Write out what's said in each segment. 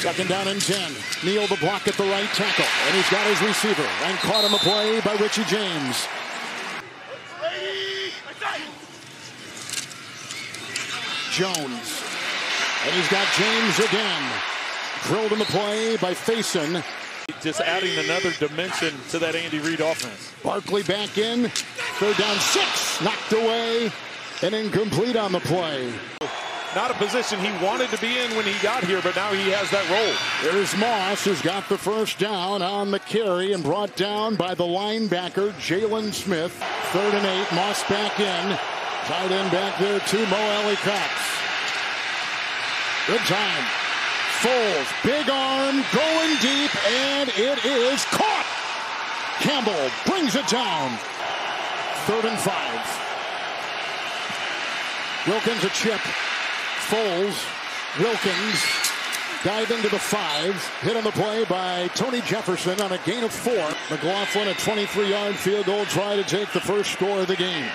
Second down and 10. Neal the block at the right tackle. And he's got his receiver. And caught on the play by Richie James. Jones. And he's got James again. Drilled in the play by Faison. Just adding another dimension to that Andy Reid offense. Barkley back in. Third down 6. Knocked away. And incomplete on the play. Not a position he wanted to be in when he got here, but now he has that role. There's Moss, who's got the first down on the carry and brought down by the linebacker, Jalen Smith. 3rd and 8. Moss back in. Tight end back there to Mo Alley-Cox. Good time. Foles, big arm, going deep, and it is caught. Campbell brings it down. 3rd and 5. Wilkins a chip. Foles, Wilkins, dive into the 5. Hit on the play by Tony Jefferson on a gain of 4. McLaughlin, a 23-yard field goal, try to take the first score of the game.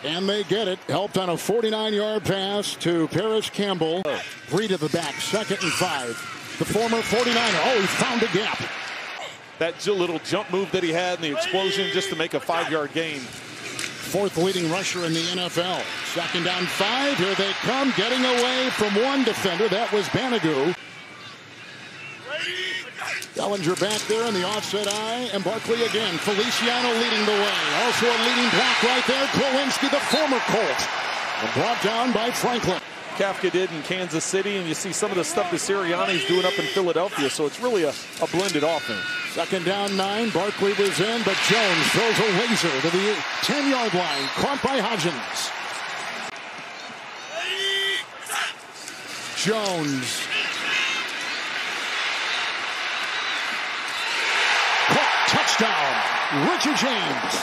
And they get it. Helped on a 49-yard pass to Paris Campbell. Reed at the back, 2nd and 5. The former 49er. Oh, he found a gap. That little jump move that he had and the explosion just to make a 5-yard gain. 4th leading rusher in the NFL. 2nd down 5. Here they come, getting away from one defender. That was Banagou. Bellinger back there in the offset eye, and Barkley again. Feliciano leading the way. Also a leading block right there. Glowinski, the former Colt. And brought down by Franklin. Kafka did in Kansas City, and you see some of the stuff that Sirianni's doing up in Philadelphia, so it's really a blended offense. 2nd down 9. Barkley was in, but Jones throws a laser to the 10-yard line. Caught by Hodgins. Jones. Caught. Touchdown. Richie James.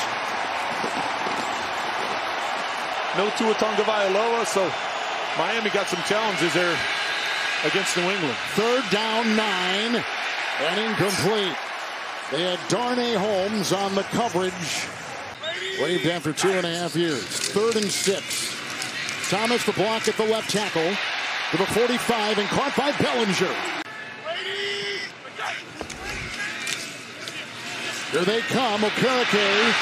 No Tua Tagovailoa, so Miami got some challenges there against New England. 3rd down 9 and incomplete. They had Darnay Holmes on the coverage. Waived after 2.5 years. 3rd and 6. Thomas the block at the left tackle to the 45 and caught by Bellinger. Here they come, Okereke.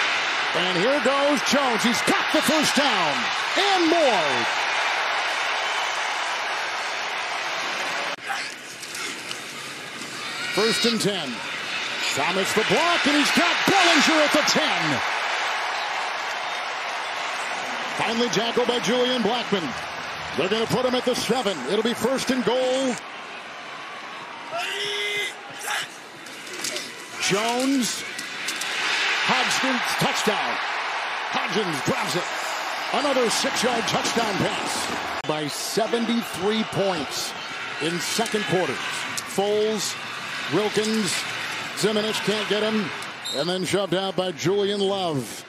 And here goes Jones. He's got the first down and more. First and 10. Thomas the block, and he's got Bellinger at the 10. Finally tackled by Julian Blackman. They're going to put him at the 7. It'll be 1st and goal. Jones. Hodgins, touchdown. Hodgins grabs it. Another 6-yard touchdown pass. By 73 points in second quarters. Foles, Wilkins, Zimonich can't get him, and then shoved out by Julian Love.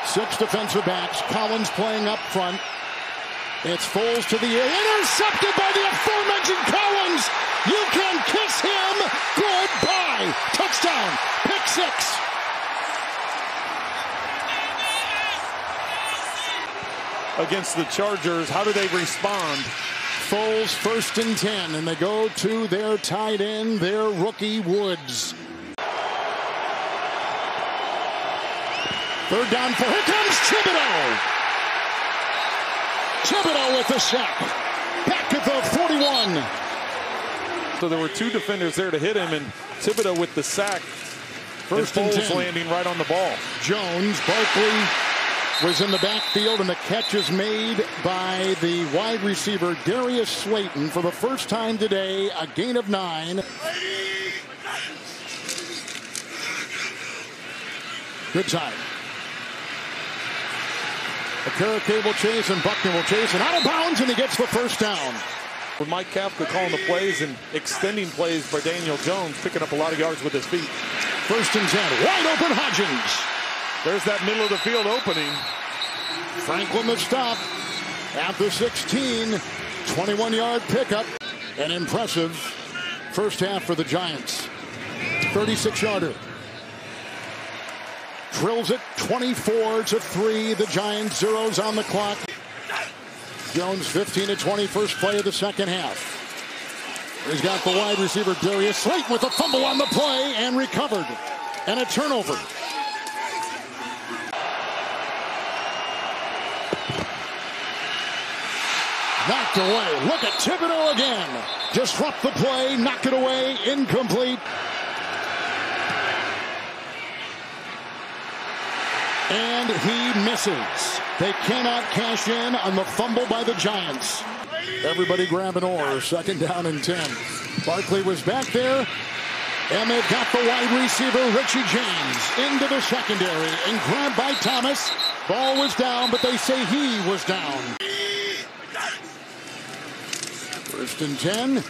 6 defensive backs. Collins playing up front. It's Foles to the air. Intercepted by the aforementioned Collins. You can kiss him goodbye. Touchdown. Pick 6. Against the Chargers, how do they respond? Foles 1st and 10, and they go to their tight end, their rookie Woods. 3rd down 4. Here comes Thibodeau. Thibodeau with the sack. Back at the 41. So there were 2 defenders there to hit him, and Thibodeau with the sack. 1st and 10. Landing right on the ball. Jones, Barkley was in the backfield, and the catch is made by the wide receiver Darius Slayton for the first time today. A gain of 9. Good time. Okereke will chase, and Buckner will chase, and out of bounds, and he gets the first down. With Mike Kafka calling the plays and extending plays for Daniel Jones, picking up a lot of yards with his feet. 1st and 10. Wide open Hodgins. There's that middle of the field opening. Franklin the stop at the 16. 21-yard pickup. An impressive first half for the Giants. 36-yarder. Drills it 24-3. The Giants zeros on the clock. Jones 15-20, first play of the second half. He's got the wide receiver Darius Slayton with a fumble on the play and recovered. And a turnover. Knocked away. Look at Thibodeau again. Disrupt the play, knock it away, incomplete. And he misses. They cannot cash in on the fumble by the Giants. Everybody grab an oar. 2nd down and 10. Barkley was back there. And they've got the wide receiver, Richie James, into the secondary. And grabbed by Thomas. Ball was down, but they say he was down. 1st and 10.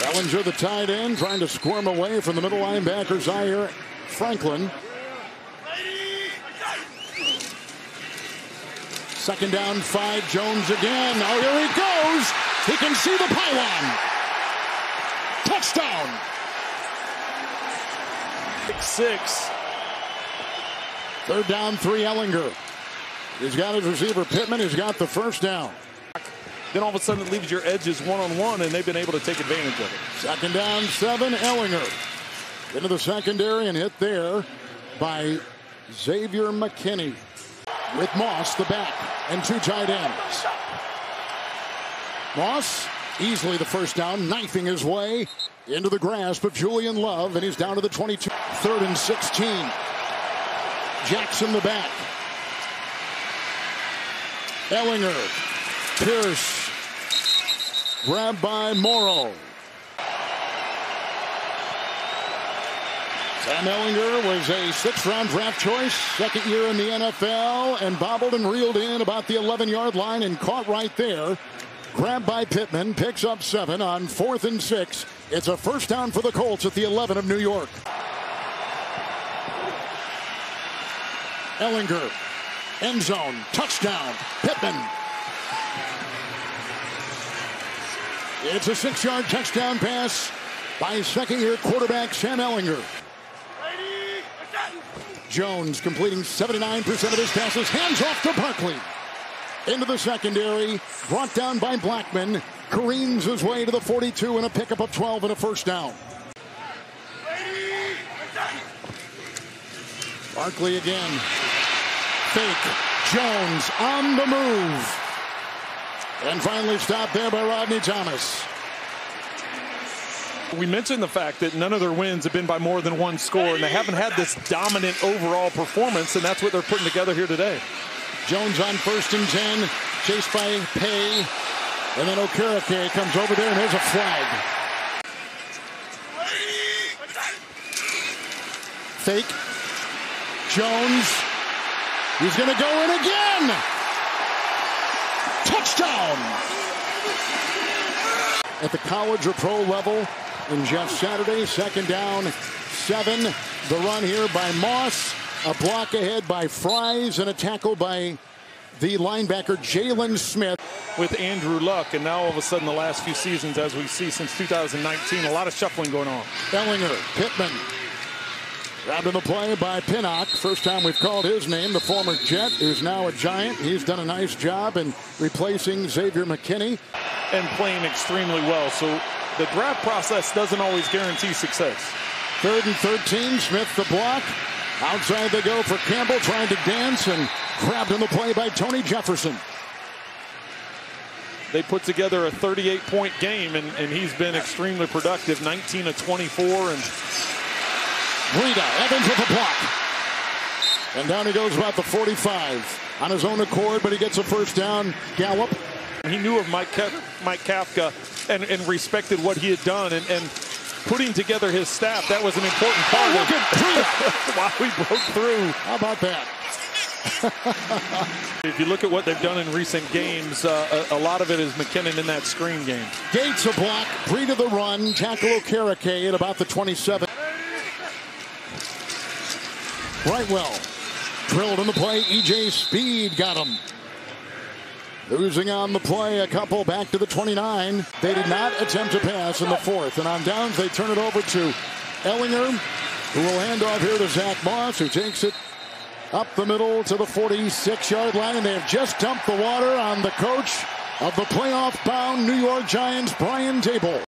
Ellinger, the tight end, trying to squirm away from the middle linebacker, Zaire Franklin. 2nd down, 5. Jones again. Oh, here he goes. He can see the pylon. Touchdown. 6. 3rd down, 3. Ellinger. He's got his receiver Pittman. He's got the 1st down. Then all of a sudden it leaves your edges one-on-one, and they've been able to take advantage of it. 2nd down, 7. Ellinger into the secondary and hit there by Xavier McKinney. With Moss, the back, and 2 tight ends. Moss, easily the 1st down, knifing his way into the grasp of Julian Love, and he's down to the 22. 3rd and 16. Jackson, the back. Ellinger. Pierce. Grabbed by Morrow. Sam Ellinger was a 6th-round draft choice, 2nd year in the NFL, and bobbled and reeled in about the 11-yard line and caught right there. Grabbed by Pittman, picks up 7 on 4th and 6. It's a 1st down for the Colts at the 11 of New York. Ellinger, end zone, touchdown, Pittman. It's a 6-yard touchdown pass by 2nd-year quarterback Sam Ellinger. Jones completing 79% of his passes. Hands off to Barkley. Into the secondary. Brought down by Blackman. Careens his way to the 42 and a pickup of 12 and a 1st down. Barkley again. Fake. Jones on the move. And finally stopped there by Rodney Thomas. We mentioned the fact that none of their wins have been by more than 1 score, and they haven't had this dominant overall performance, and that's what they're putting together here today. Jones on 1st and 10, chased by Pay, and then Okereke comes over there, and there's a flag. Fake. Jones. He's going to go in again. Touchdown. At the college or pro level, in Jeff Saturday, 2nd down, 7. The run here by Moss. A block ahead by Fries and a tackle by the linebacker Jalen Smith. With Andrew Luck, and now all of a sudden the last few seasons, as we see since 2019, a lot of shuffling going on. Ellinger, Pittman. Grabbed in the play by Pinnock. 1st time we've called his name, the former Jet, who's now a Giant. He's done a nice job in replacing Xavier McKinney. And playing extremely well. So the draft process doesn't always guarantee success. 3rd and 13, Smith the block. Outside they go for Campbell, trying to dance, and grabbed in the play by Tony Jefferson. They put together a 38-point game, and he's been extremely productive. 19 of 24. And Breida, Evans with a block. And down he goes about the 45 on his own accord, but he gets a 1st down. Gallup. He knew of Mike Kafka and respected what he had done, and putting together his staff, that was an important part of why we broke through. How about that? If you look at what they've done in recent games, a lot of it is McKinnon in that screen game. Gates a block, Breida the run, tackle Okereke at about the 27. Brightwell drilled in the play. EJ Speed got him. Losing on the play, a couple back to the 29. They did not attempt to pass in the 4th. And on downs, they turn it over to Ellinger, who will hand off here to Zach Moss, who takes it up the middle to the 46-yard line. And they have just dumped the water on the coach of the playoff-bound New York Giants, Brian Dable.